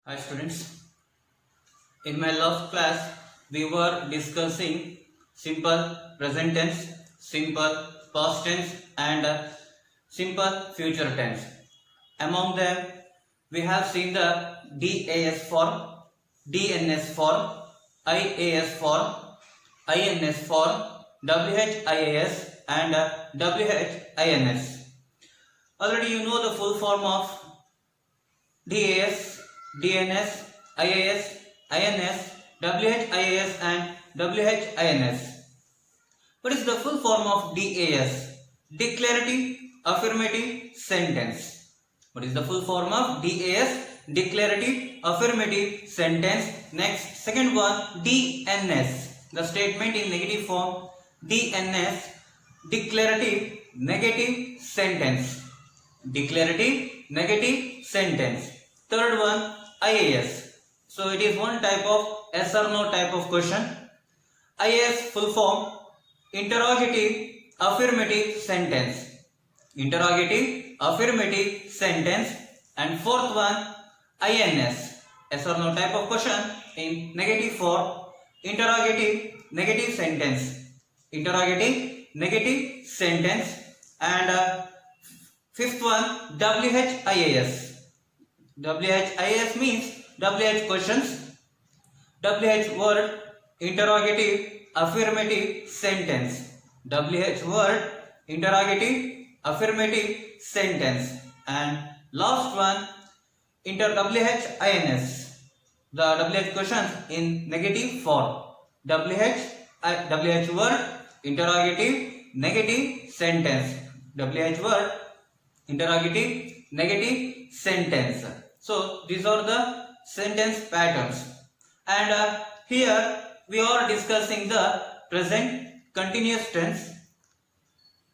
Hi students, in my last class we were discussing simple present tense, simple past tense and simple future tense. Among them we have seen the DAS form, DNS form, IAS form, INS form, WHIAS and WHINS. Already you know the full form of DAS, DNS, IAS, INS, WHIAS and WHINS. What is the full form of DAS? Declarative Affirmative Sentence. What is the full form of DAS? Declarative Affirmative Sentence. Next, second one, DNS. The statement in negative form. DNS, Declarative Negative Sentence. Declarative Negative Sentence. Third one, IAS. So it is one type of yes or no type of question. IAS full form, Interrogative Affirmative Sentence. Interrogative Affirmative Sentence. And fourth one, INS. Yes or no type of question in negative form, Interrogative Negative Sentence. Interrogative Negative Sentence. And fifth one, WHIAS. WHIAS means WH questions, WH word, interrogative, affirmative sentence. WH word, interrogative, affirmative sentence. And last one, WHINS. The WH questions in negative form. WH word, interrogative, negative sentence. WH word, interrogative, negative sentence. So these are the sentence patterns. And here we are discussing the present continuous tense,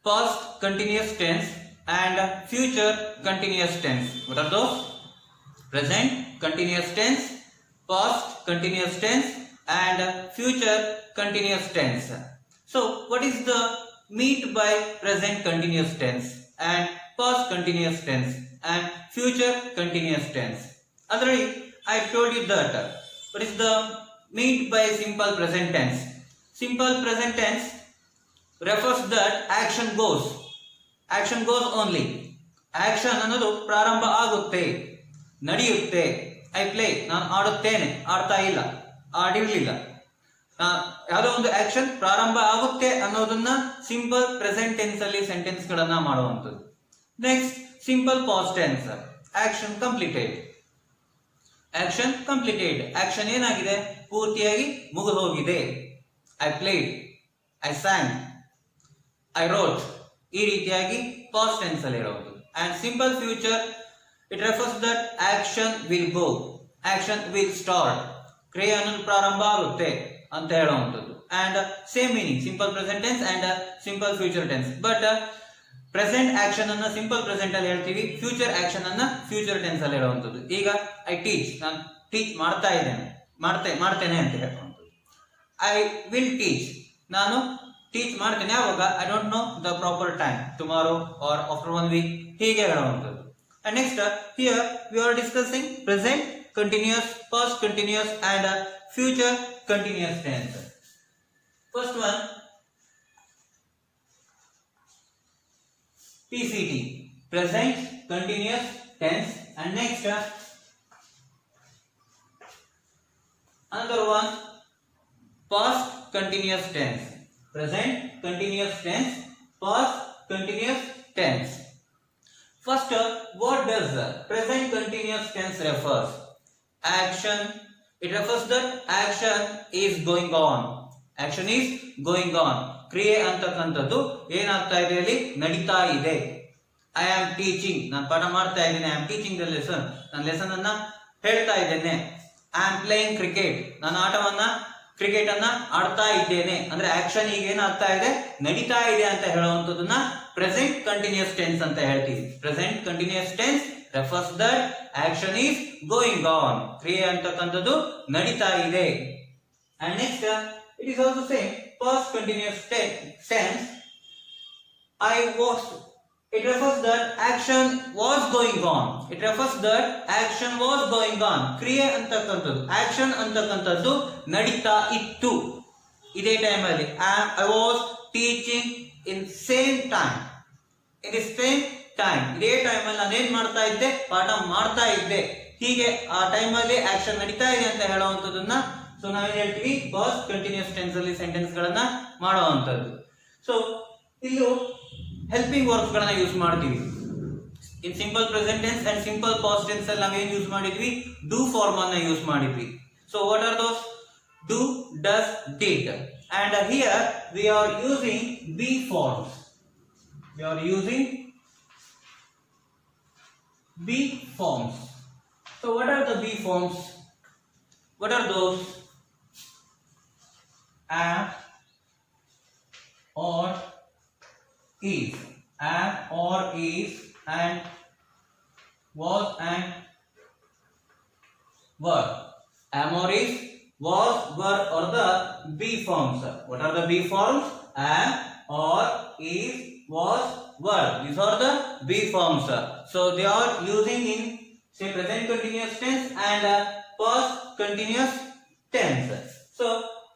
past continuous tense and future continuous tense. What are those? Present continuous tense, past continuous tense and future continuous tense. So what is the meant by present continuous tense and past continuous tense and future continuous tense? Already I told you that what is the meant by simple present tense. Simple present tense refers that action goes only. Action ಅನ್ನೋದು ಪ್ರಾರಂಭ ಆಗುತ್ತೆ, ನಡೆಯುತ್ತೆ. I play, ನಾನು ಆಡುತ್ತೇನೆ, ಆಡ್ತಾ ಇಲ್ಲ, ಆಡಿರಲಿಲ್ಲ. ಯಾವುದೋ ಒಂದು action ಪ್ರಾರಂಭ ಆಗುತ್ತೆ ಅನ್ನೋದನ್ನ ಸಿಂಪಲ್ ಪ್ರೆಸೆಂಟ್ ಟೆನ್ಸ್ ಅಲ್ಲಿ ಸೆಂಟೆನ್ಸ್ ಗಳನ್ನ ಮಾಡುವಂಥದ್ದು. Next, simple past tense, action completed. Action completed, action ಏನಾಗಿದೆ, ಪೂರ್ತಿಯಾಗಿ ಮುಗಿದು ಹೋಗಿದೆ. I played, I sang, I wrote, ಈ ರೀತಿಯಾಗಿ ಪಾಸ್ಟ್ ಟೆನ್ಸ್ ಅಲ್ಲಿ ಇರೋದು. And simple future, it refers that action will go, action will start, ಕ್ರಿಯೆ ಅನ್ನೋದು ಪ್ರಾರಂಭ ಆಗುತ್ತೆ ಅಂತ ಹೇಳುವಂಥದ್ದು. And same meaning simple present tense and simple future tense. But present action ಅನ್ನ ಸಿಂಪಲ್ ಪ್ರೆಸೆಂಟ್ ಅಲ್ಲಿ ಹೇಳ್ತೀವಿ, ಫ್ಯೂಚರ್ ಆಕ್ಷನ್ ಅನ್ನ ಫ್ಯೂಚರ್ ಟೆನ್ಸ್ ಅಲ್ಲಿ ಹೇಳುವಂಥದ್ದು. ಈಗ ಐ ಟೀಚ್, ನಾನು ಟೀಚ್ ಮಾಡ್ತಾ ಇದ್ದೇನೆ, ಮಾಡ್ತೇನೆ ಅಂತ ಹೇಳುವಂಥದ್ದು. ಐ ವಿಲ್ ಟೀಚ್, ನಾನು ಟೀಚ್ ಮಾಡ್ತೇನೆ ಯಾವಾಗ, I don't know the proper time, tomorrow or after 1 week, ಹೀಗೆ ಹೇಳುವಂಥದ್ದು. And next, here we are discussing present continuous, past continuous and future continuous tense. First one, PCT, present continuous tense. And next, another one, past continuous tense. Present continuous tense, past continuous tense. First, what does present continuous tense refers? Action, it refers that action is going on. Action is going on. ಕ್ರಿಯೆ ಅಂತಕ್ಕಂಥದ್ದು ಏನಾಗ್ತಾ ಇದೆ, ಅಲ್ಲಿ ನಡೀತಾ ಇದೆ. I am teaching, ನಾನು ಪಾಠ ಮಾಡ್ತಾ ಇದ್ದೇನೆ. I am teaching the lesson, ನಾನು ಲೆಸನ್ ಅನ್ನ ಹೇಳ್ತಾ ಇದ್ದೇನೆ. ಐ ಆಮ್ ಪ್ಲೇಯಿಂಗ್ ಕ್ರಿಕೆಟ್, ನಾನು ಕ್ರಿಕೆಟ್ ಅನ್ನ ಆಡ್ತಾ ಇದ್ದೇನೆ. ಅಂದ್ರೆ ಆಕ್ಷನ್ ಈಗ ಏನಾಗ್ತಾ ಇದೆ, ನಡೀತಾ ಇದೆ ಅಂತ ಹೇಳುವಂಥದ್ದನ್ನ ಪ್ರೆಸೆಂಟ್ ಕಂಟಿನ್ಯೂಸ್ ಟೆನ್ಸ್ ಅಂತ ಹೇಳ್ತೀವಿ. Present continuous tense refers that action is going on. ಕ್ರಿಯೆ ಅಂತಕ್ಕಂಥದ್ದು ನಡೀತಾ ಇದೆ. And next, it is also same past continuous tense. I was It refers that action was going on. It refers that action was going on. ಕ್ರಿಯೆ ಅಂತಕ್ಕಂಥದ್ದು, action ಅಂತಕ್ಕಂಥದ್ದು ನಡೀತಾ ಇತ್ತು. ಇದೇ ಟೈಮಲ್ಲಿ I was teaching in same time. In the same time. ಇದೇ ಟೈಮಲ್ಲಿ ನಾನೇನ್ ಮಾಡ್ತಾ ಇದ್ದೆ, ಪಾಠ ಮಾಡ್ತಾ ಇದ್ದೆ. ಹೀಗೆ ಆ ಟೈಮಲ್ಲಿ ಆಕ್ಷನ್ ನಡೀತಾ ಇದೆ ಅಂತ ಹೇಳುವಂಥದ್ದನ್ನ ಸೊ ನಾವೇನ್ ಹೇಳ್ತೀವಿ, ಪಾಸ್ಟ್ ಕಂಟಿನ್ಯೂಸ್ ಟೆನ್ಸ್ ಅಲ್ಲಿ ಸೆಂಟೆನ್ಸ್ ಗಳನ್ನ ಮಾಡುವಂಥದ್ದು. ಸೊ ಇಲ್ಲೂ ಹೆಲ್ಪಿಂಗ್ ವರ್ಬ್ಸ್ ಗಳನ್ನ ಯೂಸ್ ಮಾಡ್ತೀವಿ. In simple present tense and simple past tense ಅಲ್ಲಿ ನಾವೇನ್ ಯೂಸ್ ಮಾಡಿದ್ವಿ, ಡೂ ಫಾರ್ಮ್ ಅನ್ನ ಯೂಸ್ ಮಾಡಿದ್ವಿ. So what are those? Do, does, did. And here we are using be forms. We are using B forms. So what are the B forms? What are those? Am, or, is. Am, or, is, and was, and were. Am, or, is, was, were are the B forms. What are the B forms? Am, or, is, was, were. These are the B forms. So they are using in say present continuous tense and past continuous tense. So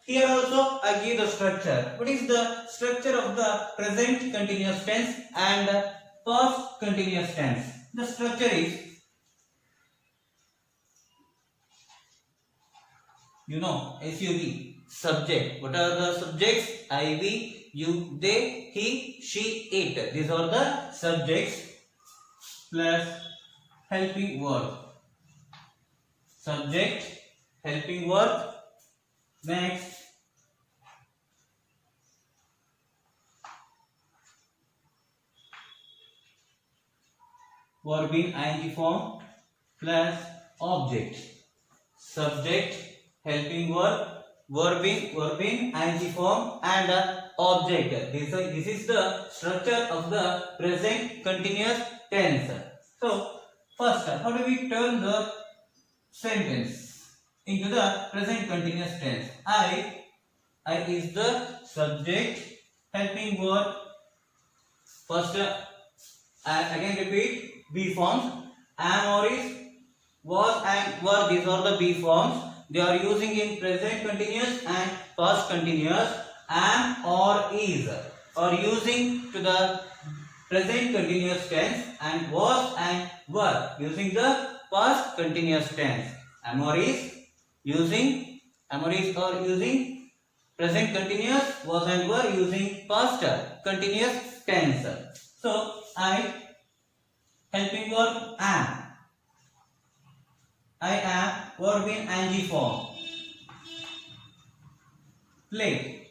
here also I give the structure. What is the structure of the present continuous tense and past continuous tense? The structure is, you know, SUB, subject. What are the subjects? I, we, you, they, he, she, it. These are the subjects plus helping verb. Subject, helping verb. Next, verb in ing form plus object. Subject, helping verb, verb in ing form and object. This is the structure of the present continuous tense. So first, how do we turn the sentence into the present continuous tense? I is the subject, helping verb. First, again repeat, B forms. Am, or, is, was, and were. These are the B forms. They are using in present continuous and past continuous. Am, or, is are using to the present continuous tense, and was and were using the past continuous tense. Am, or, is using, am, or, is are using present continuous, was and were using past continuous tense. So I, helping verb am. I am, verb in ing form. Play.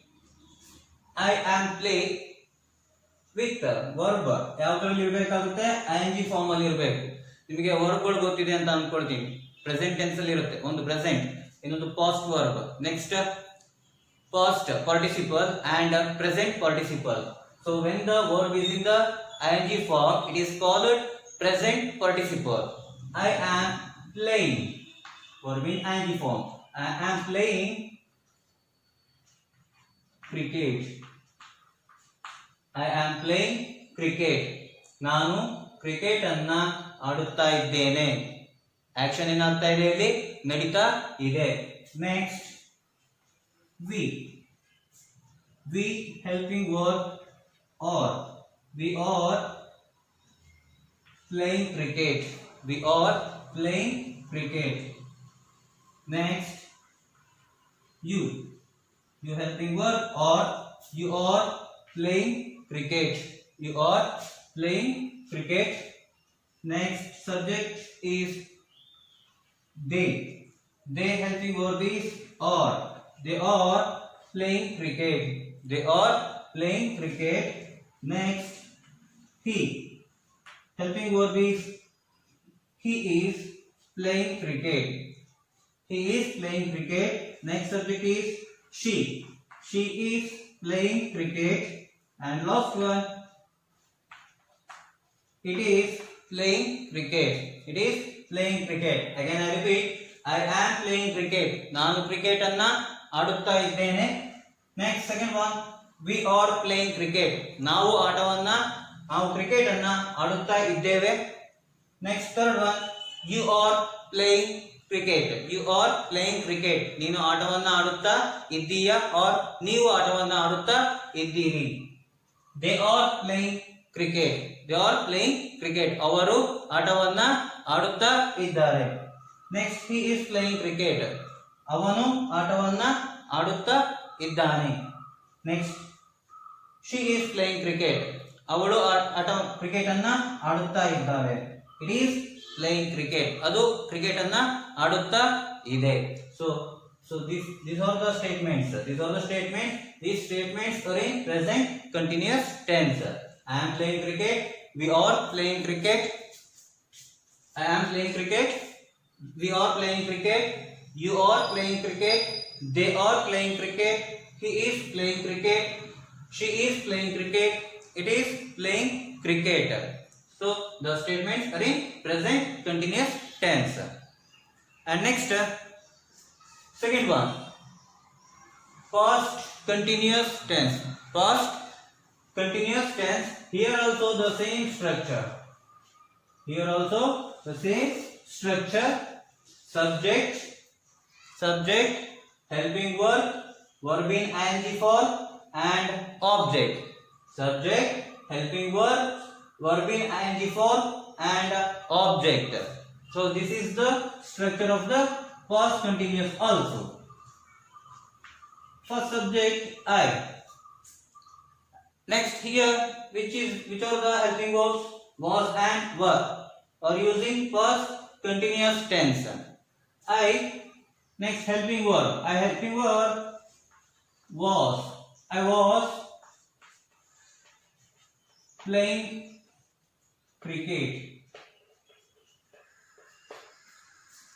I am play with verb ಯಾವ್ದ್ರಲ್ಲಿ ಇರಬೇಕಾಗುತ್ತೆ, ing form ಅಲ್ಲಿ ಇರಬೇಕು. ನಿಮಗೆ ವರ್ಬ್ಗಳು ಗೊತ್ತಿದೆ ಅಂತ ಅನ್ಕೊಳ್ತೀನಿ. Present tense ಅಲ್ಲಿ ಇರುತ್ತೆ, ಒಂದು ಪ್ರೆಸೆಂಟ್, ಇನ್ನೊಂದು past verb, next past participle and present participle. So when the verb is in the ing form, it is called present participle. I am playing, verb in ing form. I am playing cricket. I am playing cricket. ನಾನು cricket ಅನ್ನ ಆಡುತ್ತಾ ಇದ್ದೇನೆ. Action ಏನಾಗ್ತಾ ಇದೆ, ಇಲ್ಲಿ ನಡೀತಾ ಇದೆ. Next, we helping verb or. We are playing cricket. We are playing cricket. Next, you helping verb or. You are playing cricket. You are playing cricket. Next, subject is they. They helping verb is are. They are playing cricket. They are playing cricket. Next, he helping verb is he is playing cricket. He is playing cricket. Next subject is she. She is playing cricket. And last one, it is playing cricket. It is playing cricket. Again I repeat, I am playing cricket. ನಾನು cricket ಅನ್ನ ಆಡುತ್ತಾ ಇದ್ದೇನೆ. Next, second one, we are playing cricket. ನಾವು ಆಟವನ್ನ ನಾವು cricket ಅನ್ನ ಆಡುತ್ತಾ ಇದ್ದೇವೆ. Next third one, you are playing cricket. You are playing cricket. ನೀನು ಆಟವನ್ನ ಆಡುತ್ತಾ ಇದ್ದೀಯಾ, ಆರ್ ನೀವು ಆಟವನ್ನ ಆಡುತ್ತಾ ಇದ್ದೀರಿ. They are playing cricket. They are playing cricket. ಅವರು ಆಟವನ್ನ ಆಡುತ್ತಾ ಇದ್ದಾರೆ. Next, he is playing cricket. ಅವನು ಆಟವನ್ನ ಆಡುತ್ತಾ ಇದ್ದಾನೆ. Next, she is playing cricket. ಅವಳು ಕ್ರಿಕೆಟ್ ಅನ್ನ ಆಡುತ್ತಾ ಇದ್ದಾಳೆ. It is playing cricket. ಅದು ಕ್ರಿಕೆಟ್ ಅನ್ನ ಆಡುತ್ತಾ ಇದೆ. So these are the statements. These are the statements. These statements are in present continuous tense. I am playing cricket. We are playing cricket. I am playing cricket. We are playing cricket. You are playing cricket. They are playing cricket. He is playing cricket. She is playing cricket. It is playing cricket. So the statements are in present continuous tense. And next, second one, past continuous tense. Past continuous tense. Here also the same structure. Here also the same structure. Subject, helping verb, verb in ing form, and object. Subject, helping verb, verb in ing form, and object. So this is the structure of the past continuous also. First subject, I. Next here, which are the helping verbs? Was and were are using past continuous tense. I. Next helping verb. I helping verb was. I was playing cricket.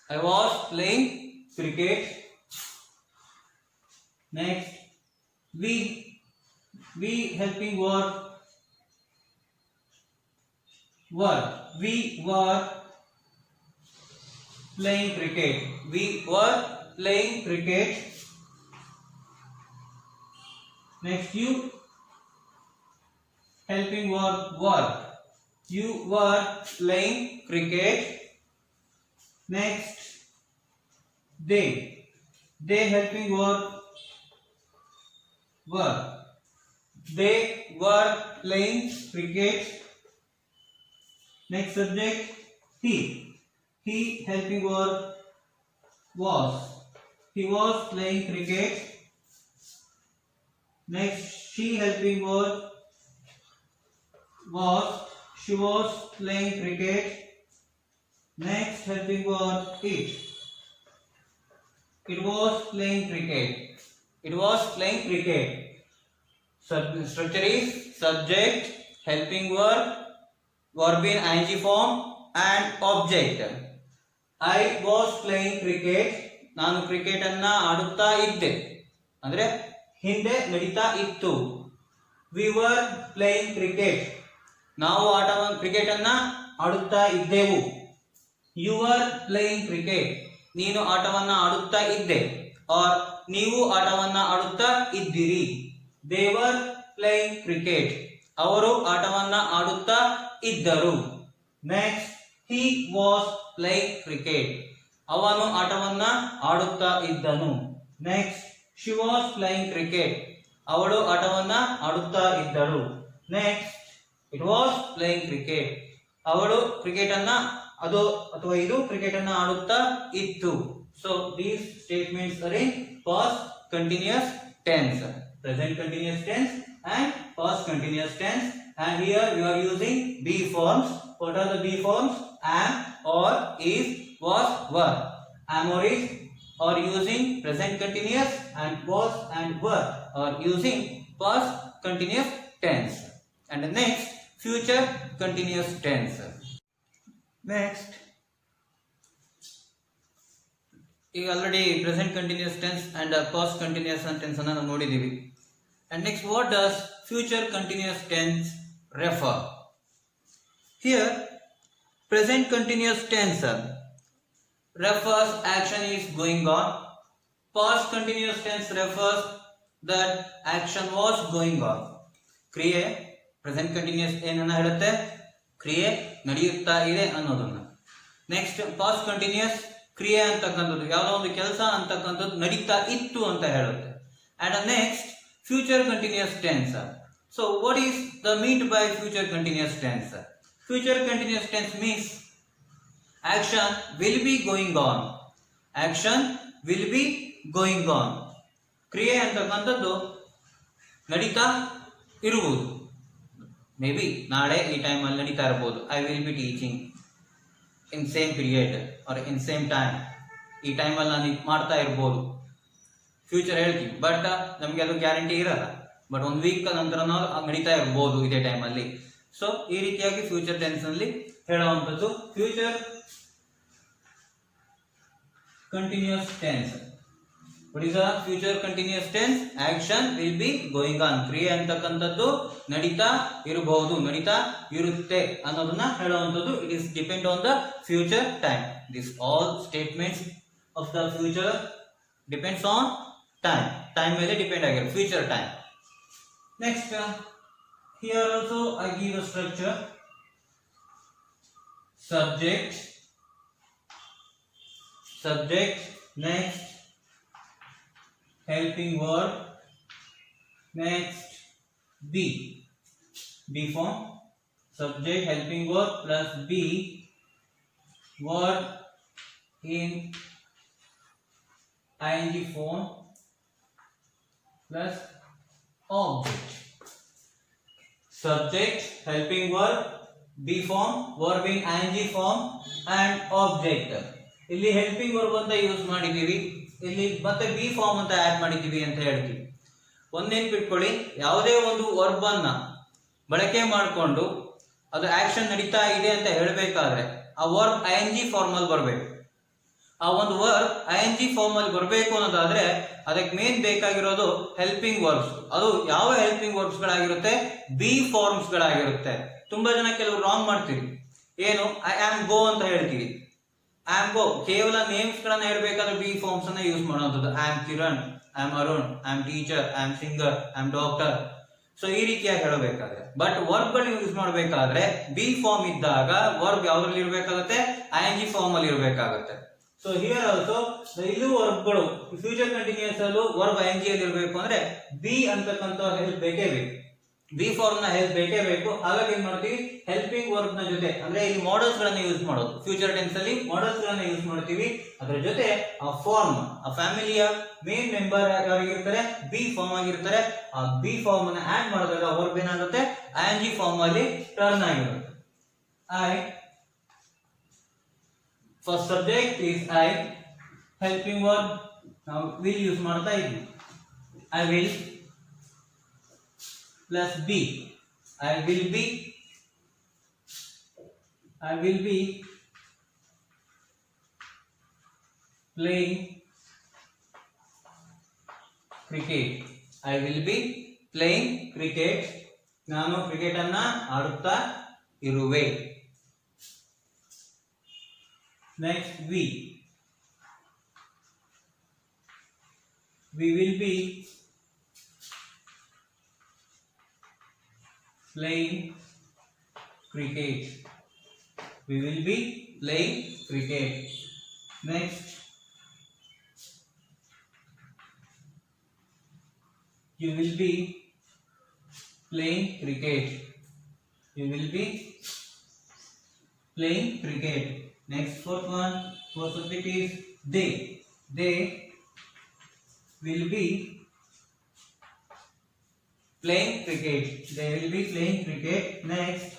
I was playing cricket. Next, we helping verb were. We were playing cricket. We were playing cricket. Next, you helping verb were. You were playing cricket. Next, they helping verb were. They were playing cricket. Next subject, he helping verb was. He was playing cricket. Next, she helping verb was. She was playing cricket. Next helping verb, it was playing cricket. It was playing cricket. Structure is subject, helping verb, verb in ing form, and object. I was playing cricket. ನಾನು cricket ಅನ್ನ ಆಡುತ್ತಾ ಇದ್ದೆ, ಅಂದ್ರೆ ಹಿಂದೆ ನಡೀತಾ ಇತ್ತು. We were playing cricket. ನಾವು cricket ಅನ್ನ ಆಡುತ್ತಾ ಇದ್ದೆವು. You were playing cricket. ನೀನು ಆಟವನ್ನ ಆಡುತ್ತಾ ಇದ್ದೆ, ಆರ್ ನೀವು ಆಟವನ್ನ ಆಡುತ್ತಾ ಇದ್ದೀರಿ. They were playing cricket. ಅವರು ಆಟವನ್ನ ಆಡುತ್ತಾ ಇದ್ದರು. Next, he was playing cricket. ಅವನು ಆಟವನ್ನ ಆಡುತ್ತಾ ಇದ್ದನು. Next, she was playing cricket. ಅವಳು ಆಟವನ್ನ ಆಡುತ್ತಾ ಇದ್ದಳು. Next, it was playing cricket. ಅವಳು ಕ್ರಿಕೆಟ್ ಅನ್ನ ಇದು ಕ್ರಿಕೆಟ್ ಅನ್ನ ಆಡುತ್ತಾ ಇತ್ತು. So these statements are in past continuous tense, present continuous tense and past continuous tense. And here we are using be forms. What are the be forms? Am, or, is, was, were. Am or is are using present continuous, and was and were are using past continuous tense. And the next, future continuous tense. Next, ಈಗ already present continuous tense and past continuous tense ಅನ್ನು ನಾವು ನೋಡಿದೀವಿ. And next, what does future continuous tense refer? Here present continuous tense refers action is going on. Past continuous tense refers that action was going on. ಕ್ರಿಯೆ present continuous ಏನನ್ನ ಹೇಳುತ್ತೆ, ಕ್ರಿಯೆ ನಡೆಯುತ್ತಾ ಇದೆ ಅನ್ನೋದನ್ನ. ನೆಕ್ಸ್ಟ್ ಪಾಸ್ಟ್ ಕಂಟಿನ್ಯೂಸ್ ಕ್ರಿಯೆ ಅಂತಕ್ಕಂಥದ್ದು ಯಾವುದೋ ಒಂದು ಕೆಲಸ ಅಂತಕ್ಕಂಥದ್ದು ನಡೀತಾ ಇತ್ತು ಅಂತ ಹೇಳುತ್ತೆ. And next future continuous tense. So what is the meant by future continuous tense? Future continuous tense means action will be going on. Action will be going on. ಕ್ರಿಯೆ ಅಂತಕ್ಕಂಥದ್ದು ನಡೀತಾ ಇರುವುದು. ಮೇ ಬಿ ನಾಳೆ ಈ ಟೈಮಲ್ಲಿ ನಡೀತಾ ಇರಬಹುದು. I will be teaching in same period or in same time. ಈ ಟೈಮಲ್ಲಿ ನಾನು ಮಾಡ್ತಾ ಇರ್ಬೋದು, ಫ್ಯೂಚರ್ ಹೇಳ್ತೀವಿ, ಬಟ್ ನಮಗೆ ಅದು ಗ್ಯಾರಂಟಿ ಇರಲ್ಲ. ಬಟ್ ಒಂದು ವೀಕ್ ನಂತರ ನಾವು ನಡೀತಾ ಇರ್ಬೋದು ಇದೇ ಟೈಮಲ್ಲಿ. ಸೊ ಈ ರೀತಿಯಾಗಿ ಫ್ಯೂಚರ್ ಟೆನ್ಸ್ ನಲ್ಲಿ ಹೇಳುವಂಥದ್ದು future continuous tense. What is the future continuous tense? Action will be going on. ಕ್ರಿಯೆ ಅಂತಕ್ಕಂಥದ್ದು ನಡೀತಾ ಇರಬಹುದು, ನಡೀತಾ ಇರುತ್ತೆ ಅನ್ನೋದನ್ನ ಹೇಳುವಂಥದ್ದು. It is depend on the future time. This all statements of the future depends on time. Time ಮೇಲೆ depend ಆಗಿರುತ್ತೆ, future time. Next, here also I give a structure. Subject, next helping word, next be form. Subject, helping word plus be, word in ing form plus object. Subject, helping word, be form, verb in ing form and object. ಇಲ್ಲಿ helping verb ಅಂತ use ಮಾಡಿದ್ದೀವಿ, ಇಲ್ಲಿ ಮತ್ತೆ B form ಅಂತ add ಮಾಡಿದ್ದೀವಿ ಅಂತ ಹೇಳ್ತೀವಿ. ನೆನ್ಪಿಟ್ಕೊಳ್ಳಿ, ಯಾವುದೇ ಒಂದು ವರ್ಬ್ ಅನ್ನ ಬಳಕೆ ಮಾಡಿಕೊಂಡು ಅದು ಆಕ್ಷನ್ ನಡೀತಾ ಇದೆ ಅಂತ ಹೇಳಬೇಕಾದ್ರೆ ಆ ವರ್ಬ್ ING ಫಾರ್ಮ್ ಅಲ್ಲಿ ಬರಬೇಕು. ಆ ಒಂದು ವರ್ಬ್ ING ಫಾರ್ಮ್ ಅಲ್ಲಿ ಬರಬೇಕು ಅನ್ನೋದಾದ್ರೆ ಅದಕ್ಕೆ ಮೇನ್ ಬೇಕಾಗಿರೋದು ಹೆಲ್ಪಿಂಗ್ ವರ್ಬ್ಸ್. ಅದು ಯಾವ ಹೆಲ್ಪಿಂಗ್ ವರ್ಬ್ಸ್ ಗಳಾಗಿರುತ್ತೆ? ಬಿ ಫಾರ್ಮ್ಸ್ ಗಳಾಗಿರುತ್ತೆ. ತುಂಬಾ ಜನ ಕೆಲವರು ರಾಂಗ್ ಮಾಡ್ತೀವಿ. ಏನು, ಐ ಆಮ್ ಗೋ ಅಂತ ಹೇಳ್ತೀವಿ. ಐ ಆಮ್ ಗೋ ಕೇವಲ ನೇಮ್ಸ್ ಗಳನ್ನ ಹೇಳ್ಬೇಕಾದ್ರೆ ಬಿ ಫಾರ್ಮ್ಸ್ ಅನ್ನ ಯೂಸ್ ಮಾಡುವಂಥದ್ದು. I am Kiran, I am Arun, I am teacher, I am singer, I am doctor. So ಈ ರೀತಿಯಾಗಿ ಹೇಳಬೇಕಾದ್ರೆ, ಬಟ್ ವರ್ಬ್ ಗಳು ಯೂಸ್ ಮಾಡಬೇಕಾದ್ರೆ ಬಿ ಫಾರ್ಮ್ ಇದ್ದಾಗ ವರ್ಬ್ ಯಾವ್ದ್ರಲ್ಲಿ ಇರಬೇಕಾಗುತ್ತೆ? ING ಫಾರ್ಮ್ ಅಲ್ಲಿ ಇರಬೇಕಾಗುತ್ತೆ. ಸೊ ಹಿಯರ್ ಆಲ್ಸೋ ಇಲ್ಲೂ ವರ್ಬ್ಗಳು ಫ್ಯೂಚರ್ ಕಂಟಿನ್ಯೂಸ್ ಅಲ್ಲೂ ವರ್ಬ್ ING ಅಲ್ಲಿ ಇರಬೇಕು ಅಂದ್ರೆ ಬಿ ಅಂತಕ್ಕಂಥ ಹೆಲ್ಪ್ ಬೇಕೇ ಬೇಕು, ಬಿ ಫಾರ್ಮ್ ನ ಹೆಲ್ಪ್ ಬೇಕೇ ಬೇಕು. ಹಾಗಾಗಿ ಏನ್ ಮಾಡ್ತೀವಿ, ಹೆಲ್ಪಿಂಗ್ ವರ್ಬ್ ನ ಜೊತೆ ಅಂದ್ರೆ ಇಲ್ಲಿ ಮಾಡಲ್ಸ್ ಗಳನ್ನ ಯೂಸ್ ಮಾಡೋದು. ಫ್ಯೂಚರ್ ಟೆನ್ಸ್ ಅಲ್ಲಿ ಮಾಡಲ್ಸ್ ಗಳನ್ನ ಯೂಸ್ ಮಾಡ್ತೀವಿ. ಅದರ ಜೊತೆ ಆ ಫಾರ್ಮ್, ಆ ಫ್ಯಾಮಿಲಿಯ ಮೇನ್ ಮೆಂಬರ್ ಯಾರಿಗಿರ್ತಾರೆ? ಬಿ ಫಾರ್ಮ್ ಆಗಿರ್ತಾರೆ. ಆ ಬಿ ಫಾರ್ಮ್ ಅನ್ನ ಆಡ್ ಮಾಡಿದಾಗ ವರ್ಬ್ ಏನಾಗುತ್ತೆ? ING ಫಾರ್ಮ್ ಅಲ್ಲಿ ಟರ್ನ್ ಆಗಿರುತ್ತೆ. I first subject is I, helping verb ನಾವು ವಿಲ್ ಯೂಸ್ ಮಾಡ್ತಾ ಇದ್ವಿ. I will plus be, I will be playing cricket. I will be playing cricket. ನಾನು ಕ್ರಿಕೆಟ್ ಅನ್ನ ಆಡುತ್ತಾ ಇರುವೆ. Next we will be playing cricket. We will be playing cricket. Next, you will be playing cricket. You will be playing cricket. Next, fourth subject is they. They will be playing cricket. They will be playing cricket. Next,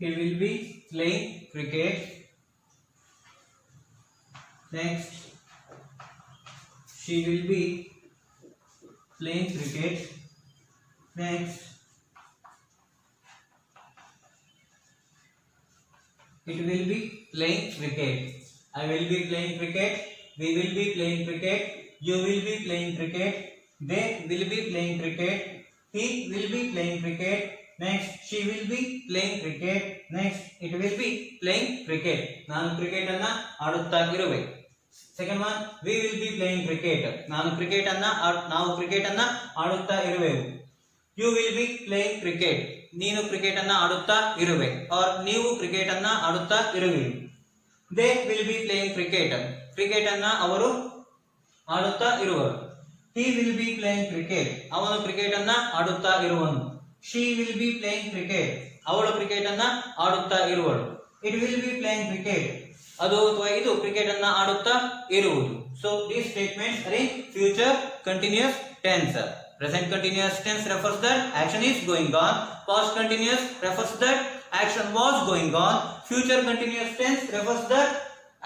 he will be playing cricket. Next, she will be playing cricket. Next, it will be playing cricket. I will be playing cricket. We will be playing cricket. You will be playing cricket. They will be playing cricket. He will be playing cricket. Next, she will be playing cricket. Next, it will be playing cricket. ನಾನು cricket ಅನ್ನ ಆಡುತ್ತಾ ಇರುವೆ. Second one, we will be playing cricket. ನಾವು cricket ಅನ್ನ ಆಡುತ್ತಾ ಇರುವೆವು. You will be playing cricket. ನೀನು cricket ಅನ್ನ ಆಡುತ್ತಾ ಇರುವೆ. ಆರ್ ನೀವು ಕ್ರಿಕೆಟ್ ಅನ್ನ ಆಡುತ್ತಾ ಇರುವಿರಿ. They will be playing cricket. Cricket ಅನ್ನ ಅವರು ಆಡುತ್ತಾ ಇರುವರು. He will be playing cricket. ಅವನು ಕ್ರಿಕೆಟ್ ಅನ್ನ ಆಡುತ್ತಾ ಇರುವನು. She will be playing cricket. ಅವಳು ಕ್ರಿಕೆಟ್ ಅನ್ನ ಆಡುತ್ತಾ ಇರುವಳು. It will be playing cricket. ಅದು ಅಥವಾ ಇದು ಕ್ರಿಕೆಟ್ ಅನ್ನ ಆಡುತ್ತಾ ಇರುವುದು. So these statements are in future continuous tense. Present continuous tense refers that action is going on. Past continuous refers that action was going on. Future continuous tense refers that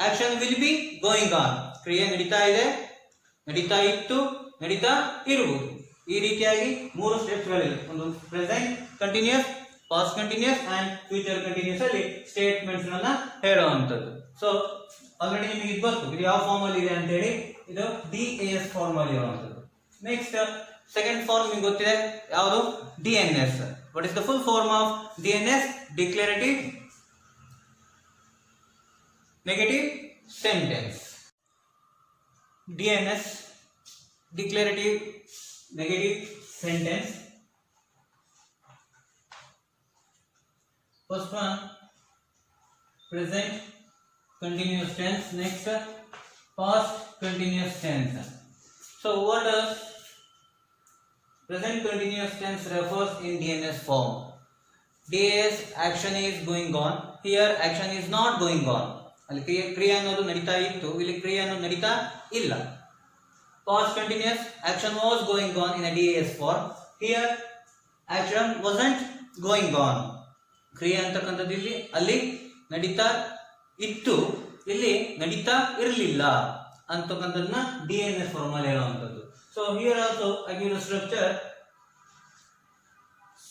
action will be going on. ಕ್ರಿಯೆ ನಡೀತಾ ಇದೆ, ನಡೀತಾ ಇತ್ತು, ನಡೀತಾ ಇರುವುದು. ಈ ರೀತಿಯಾಗಿ ಮೂರು ಸ್ಟೆಪ್ಸ್ ಗಳಿವೆ. ಒಂದು present continuous, past continuous and future continuous ಅಲ್ಲಿ ಸ್ಟೇಟ್ಮೆಂಟ್ಸ್ ಗಳನ್ನ ಹೇಳುವಂತದ್ದು. ಸೊ ಆಲ್ರೆಡಿ ನಿಮಗೆ ಇದು ಗೊತ್ತು, ಇದು ಯಾವ ಫಾರ್ಮ್ ಅಲ್ಲಿ ಇದೆ ಅಂತ ಹೇಳಿ. ಇದು DAS ಫಾರ್ಮ್ ಅಲ್ಲಿ ಇರುವಂತದ್ದು. ನೆಕ್ಸ್ಟ್ ಸೆಕೆಂಡ್ ಫಾರ್ಮ್ ನಿಮಗೆ ಗೊತ್ತಿದೆ ಯಾವುದು? DNS. What is the full form of DNS? Declarative negative sentence. DNS, declarative negative sentence. First one, present continuous tense. Next, past continuous tense. So what does present continuous tense refers in DNS form? DAS action is going on. Here action is not going on. ಅಲ್ಲಿ ಕ್ರಿಯೆ ಅನ್ನೋದು ನಡೀತಾ ಇತ್ತು, ಇಲ್ಲಿ ಕ್ರಿಯೆ ಅನ್ನೋದು ನಡೀತಾ ಇಲ್ಲ. Past continuous, action was going on in a DAS form. Here action wasn't going on. ಕ್ರಿಯೆ ಅಂತಕ್ಕಂಥದ್ದು ಇಲ್ಲಿ ಅಲ್ಲಿ ನಡೀತಾ ಇತ್ತು, ಇಲ್ಲಿ ನಡೀತಾ ಇರಲಿಲ್ಲ ಅಂತಕ್ಕಂಥದ್ದನ್ನ DNS ಫಾರ್ಮ್ ಅಲ್ಲಿ ಹೇಳುವಂಥದ್ದು. So here also I give the structure: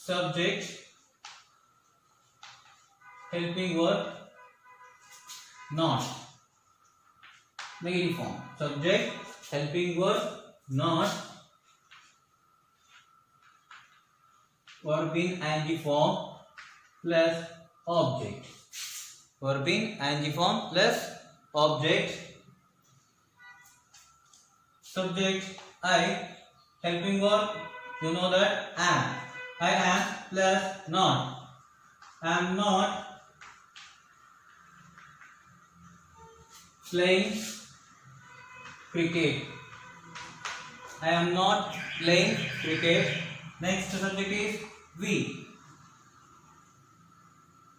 subject, helping verb, not. Negative form: subject, helping verb, not. Verb in ing form plus object. Verb in ing form plus object. Subject I, helping verb, you know that am. I am plus not. I am not playing cricket. I am not playing cricket. Next subject is we.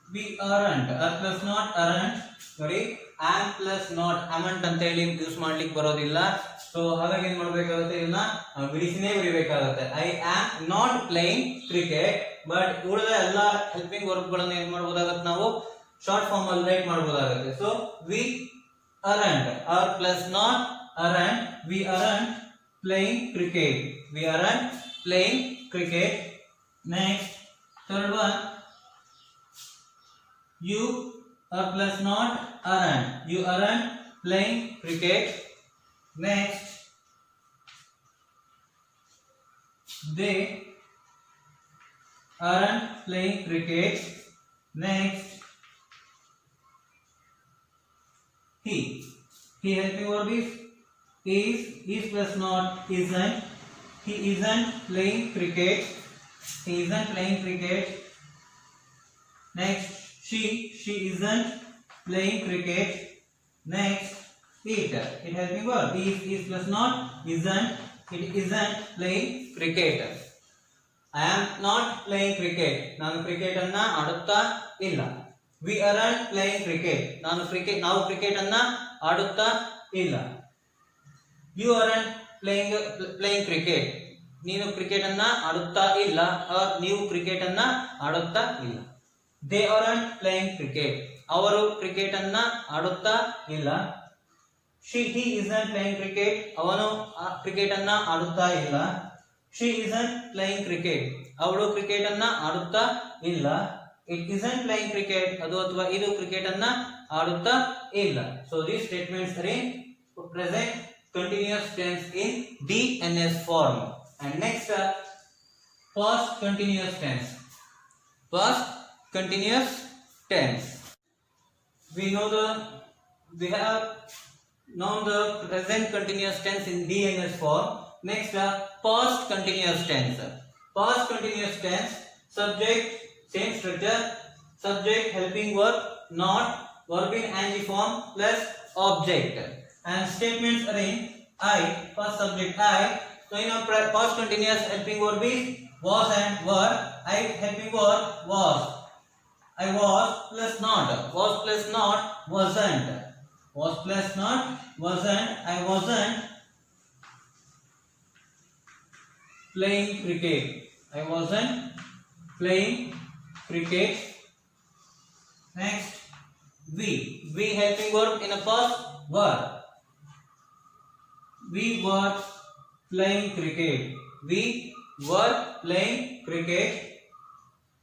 We aren't. Are plus not aren't. Sorry, am plus not amn't ಅಂತ ಹೇಳಿ use ಮಾಡ್ಲಿಕ್ಕೆ ಬರೋದಿಲ್ಲ. So ಹಾಗಾಗಿ ಏನ್ ಮಾಡಬೇಕಾಗುತ್ತೆ, ಇದನ್ನ ಬಿಡಿಸಿನೇ ಬರೀಬೇಕಾಗುತ್ತೆ. I am not playing cricket. But ಉಳಿದ ಎಲ್ಲ ಹೆಲ್ಪಿಂಗ್ ವರ್ಕ್ ಗಳನ್ನ ಏನ್ ಮಾಡಬಹುದಾಗುತ್ತೆ, ನಾವು ಶಾರ್ಟ್ ಫಾರ್ಮ್ ಅಲ್ಲಿ ರೈಟ್ ಮಾಡಬಹುದಾಗುತ್ತೆ. So we aren't, are plus not aren't, we aren't playing cricket. We aren't playing cricket. Next, third one, you are plus not aren't, you aren't playing cricket. Next, they aren't playing cricket. Next, he helping verb is plus not isn't. He isn't playing cricket. He isn't playing cricket. Next, she isn't playing cricket. Next, it helping verb is plus not isn't. It isn't playing cricket. I am not playing cricket. ನಾನು cricket ಅನ್ನ ಆಡುತ್ತಾ ಇಲ್ಲ. We aren't playing cricket. ನಾವು cricket ಅನ್ನ ಆಡುತ್ತಾ ಇಲ್ಲ. You aren't playing cricket. ನೀನು cricket ಅನ್ನ ಆಡುತ್ತಾ ಇಲ್ಲ. ನೀವು ಕ್ರಿಕೆಟ್ ಅನ್ನ ಆಡುತ್ತಾ ಇಲ್ಲ. They aren't playing cricket. ಅವರು ಕ್ರಿಕೆಟ್ ಅನ್ನ ಆಡುತ್ತಾ ಇಲ್ಲ. He isn't playing cricket. ಅವನು ಕ್ರಿಕೆಟ್ ಅನ್ನ ಆಡುತ್ತಾ ಇಲ್ಲ. She isn't playing cricket. ಅವಳು ಕ್ರಿಕೆಟ್ ಅನ್ನ ಆಡುತ್ತಾ ಇಲ್ಲ. It isn't playing cricket. ಅದು ಅಥವಾ ಇದು ಕ್ರಿಕೆಟ್ ಅನ್ನ ಆಡುತ್ತಾ ಇಲ್ಲ. So these statements are in present continuous tense in DNS form. And next, past continuous tense. Past continuous tense. We have Now the present continuous tense in DNS form. Next, past continuous tense. Past continuous tense, subject same structure, subject helping verb, not verb in ing form plus object, and statements are in I, first subject I. So in a past continuous helping verb is was and were. I helping verb was. I was plus not. Was plus not wasn't. Was plus not wasn't. I wasn't playing cricket. I wasn't playing cricket. Next, we helping verb in a past were. We were playing cricket. We were playing cricket.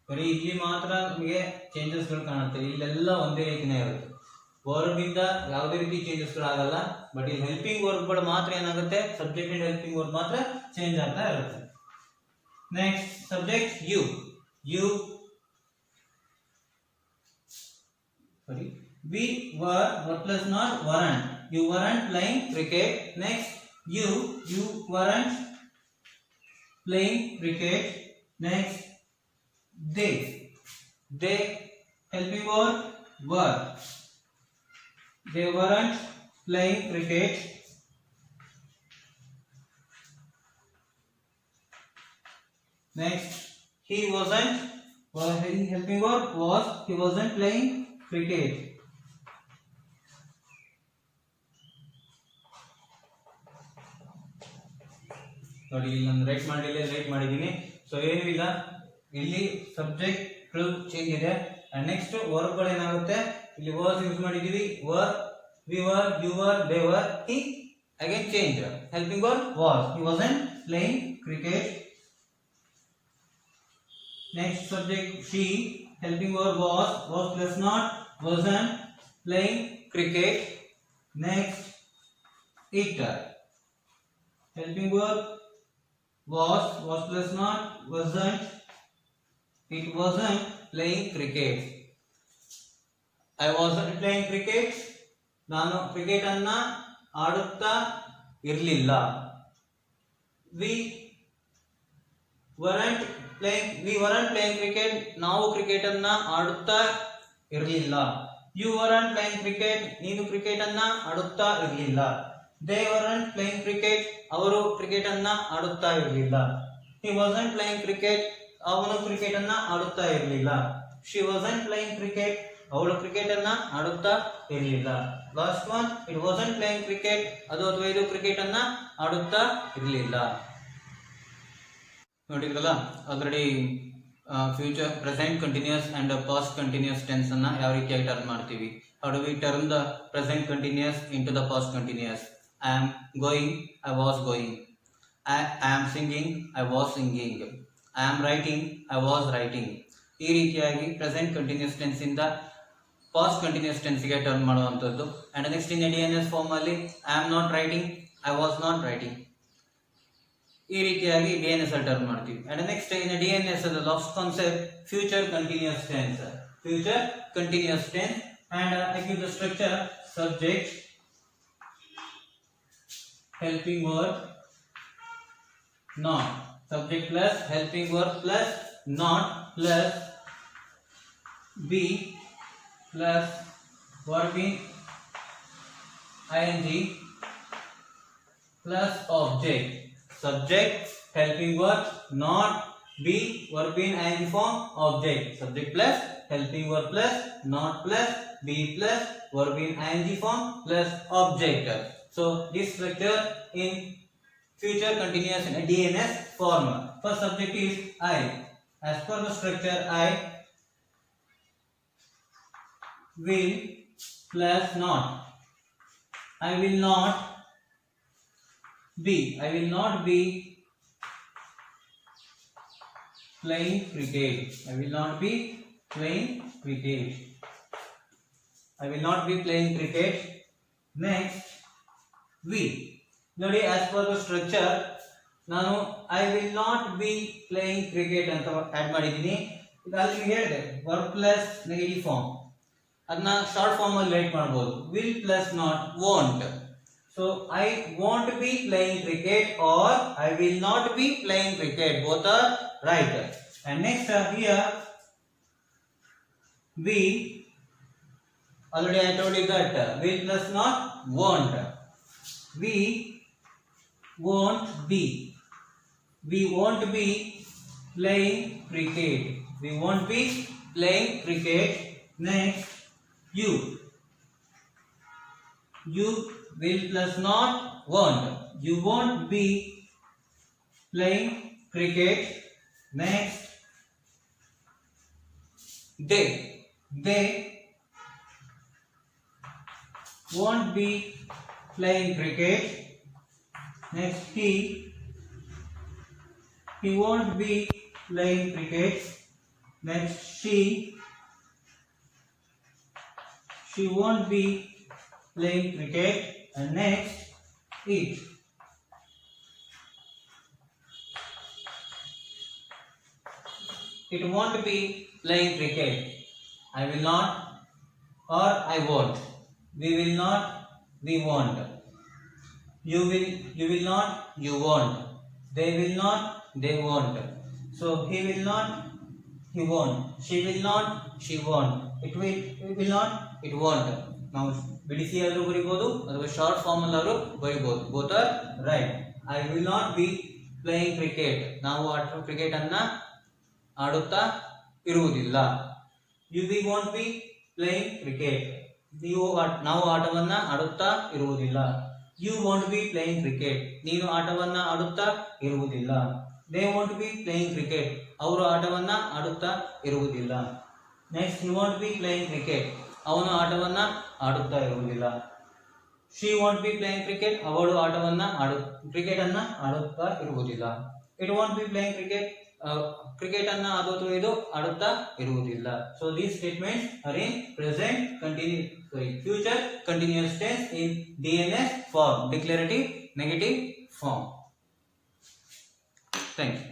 ಬರೀ ಇಲ್ಲಿ ಮಾತ್ರ ನಮಗೆ ಚೇಂಜಸ್ಗಳು ಕಾಣುತ್ತೆ, ಇಲ್ಲೆಲ್ಲ ಒಂದೇ ರೀತಿನೇ ಇರುತ್ತೆ. Verb ಇಂದ ಯಾವುದೇ ರೀತಿ ಚೇಂಜಸ್ಗಳು ಆಗಲ್ಲ, ಬಟ್ ಇಲ್ಲಿ ಹೆಲ್ಪಿಂಗ್ ವರ್ಬ್ಗಳು ಮಾತ್ರ ಏನಾಗುತ್ತೆ, ಸಬ್ಜೆಕ್ಟ್ ಅಂಡ್ ಹೆಲ್ಪಿಂಗ್ ವರ್ಬ್ ಮಾತ್ರ ಚೇಂಜ್ ಆಗ್ತಾ ಇರುತ್ತೆ. Next subject you. We were plus not weren't. You weren't playing cricket. Next, you weren't playing cricket. Next, they helping verb were. They weren't playing cricket. Next, he wasn't helping verb was. He wasn't playing cricket. ನೋಡಿ, ಇಲ್ಲಿ ನಾನು right ಮಾಡಿದ್ದೀನಿ. So ಏನೂ ಇಲ್ಲ, ಇಲ್ಲಿ subject change ಇದೆ. And next ವರ್ಬ್ಗಳು ಏನಾಗುತ್ತೆ, ಇಲ್ಲಿ ವಾಸ್ ಯೂಸ್ ಮಾಡಿದೀವಿ, were, we were, you were, they were, he again change. Helping verb was. He wasn't playing cricket. Next subject she, helping verb was plus not wasn't playing cricket. Next, it helping verb was plus not wasn't, it wasn't playing cricket. I wasn't playing cricket. ನಾನು cricket ಅನ್ನ ಆಡುತ್ತಾ ಇರಲಿಲ್ಲ. we weren't playing cricket. ನಾವು cricket ಅನ್ನ ಆಡುತ್ತಾ ಇರಲಿಲ್ಲ. you weren't playing cricket. ನೀನು cricket ಅನ್ನ ಆಡುತ್ತಾ ಇರಲಿಲ್ಲ. they weren't playing cricket. ಅವರು ಕ್ರಿಕೆಟ್ ಅನ್ನ ಆಡುತ್ತಾ ಇರಲಿಲ್ಲ. he wasn't playing cricket. ಅವನು ಕ್ರಿಕೆಟ್ ಅನ್ನ ಆಡುತ್ತಾ ಇರಲಿಲ್ಲ. she wasn't playing cricket. ಅವಳು ಕ್ರಿಕೆಟ್ ಅನ್ನ ಆಡುತ್ತಾ ಇರಲಿಲ್ಲ. Last one, it wasn't playing cricket. ಅದು ಅಥವಾ ಇದು ಕ್ರಿಕೆಟ್ ಅನ್ನ ಆಡುತ್ತಾ ಇರಲಿಲ್ಲ. ನೋಡಿದ್ರಲ್ಲ, already future, present continuous and past continuous tense ಅನ್ನ ಯಾವ ರೀತಿಯಾಗಿ ಟರ್ನ್ ಮಾಡ್ತೀವಿ. How do we turn the present continuous into the past continuous. I am going, I was going. I am singing, I was singing. I am writing, I was writing. ಈ ರೀತಿಯಾಗಿ present continuous tense ಇಂದ past continuous tense ಗೆ turn ಮಾಡುವಂಥದ್ದು. And next in DNS form ಅಲ್ಲಿ I am not writing, I was not writing. ಈ ರೀತಿಯಾಗಿ DNS ಅಲ್ಲಿ turn ಮಾಡ್ತೀವಿ. And next in DNS the last concept future continuous tense. Future continuous tense. And I give the structure: subject, helping verb, not. Subject plus helping verb plus not plus be plus verb in ing plus object. Subject, helping verb, not, be, verb in ing form, object. Subject plus helping verb plus not plus be plus verb in ing form plus object. So this structure in future continuous in a DNS form. First subject is I. As per the structure, I will plus not. I will not be. I will not be playing cricket. I will not be playing cricket. I will not be playing cricket. Next, we. ನೋಡಿ, as per the structure ನಾನು I will not be playing cricket ಅಂತ add ಮಾಡಿದ್ದೀನಿ. ಇದು ಅಲ್ಲಿ ಹೇಳಿದೆ verb plus negative form, ಅದನ್ನ short form ಅಲ್ಲಿ right ಮಾಡಬಹುದು. Will plus not, won't. So I won't be playing cricket or I will not be playing cricket. Both are right. And next here we already I told you that will plus not won't. We won't be. We won't be playing cricket. We won't be playing cricket. Next you. You will plus not won't. You won't be playing cricket. Next they won't be playing cricket. Next he won't be playing cricket. Next she won't be playing cricket. And next it won't be playing cricket. I will not or I won't. We will not, we won't. You will not, you won't. They will not, they won't. So he will not, he won't. She will not, she won't. It will not, it won't. Now ಬಿಡಿಸಿ ಆದರೂ ಬರಿಬಹುದು ಅಥವಾ short form ಅಲ್ಲಾದರೂ ಬರಿಬಹುದು. Both are right. I will not be playing cricket. ನಾವು cricket ಅನ್ನ ಆಡುತ್ತಾ ಇರುವುದಿಲ್ಲ. You we won't be playing cricket. ನಾವು ಆಟವನ್ನ ಆಡುತ್ತಾ ಇರುವುದಿಲ್ಲ. You won't be playing cricket. ನೀನು ಆಟವನ್ನ ಆಡುತ್ತಾ ಇರುವುದಿಲ್ಲ. They won't be playing cricket. ಅವರು ಆಟವನ್ನ ಆಡುತ್ತಾ ಇರುವುದಿಲ್ಲ. Next you won't be playing cricket. ಅವನು ಆಟವನ್ನ ಆಡುತ್ತಾ ಇರುವುದಿಲ್ಲ. She won't be playing cricket. ಅವಳು ಆಟವನ್ನ ಕ್ರಿಕೆಟ್ ಅನ್ನ ಆಡುತ್ತಾ ಇರುವುದಿಲ್ಲ. It won't be playing cricket. Cricket ಅನ್ನ ಆಡುತ್ತಾ ಇರುವುದಿಲ್ಲ. So these statements are in present future continuous tense in DNS form, declarative negative form. Thank you.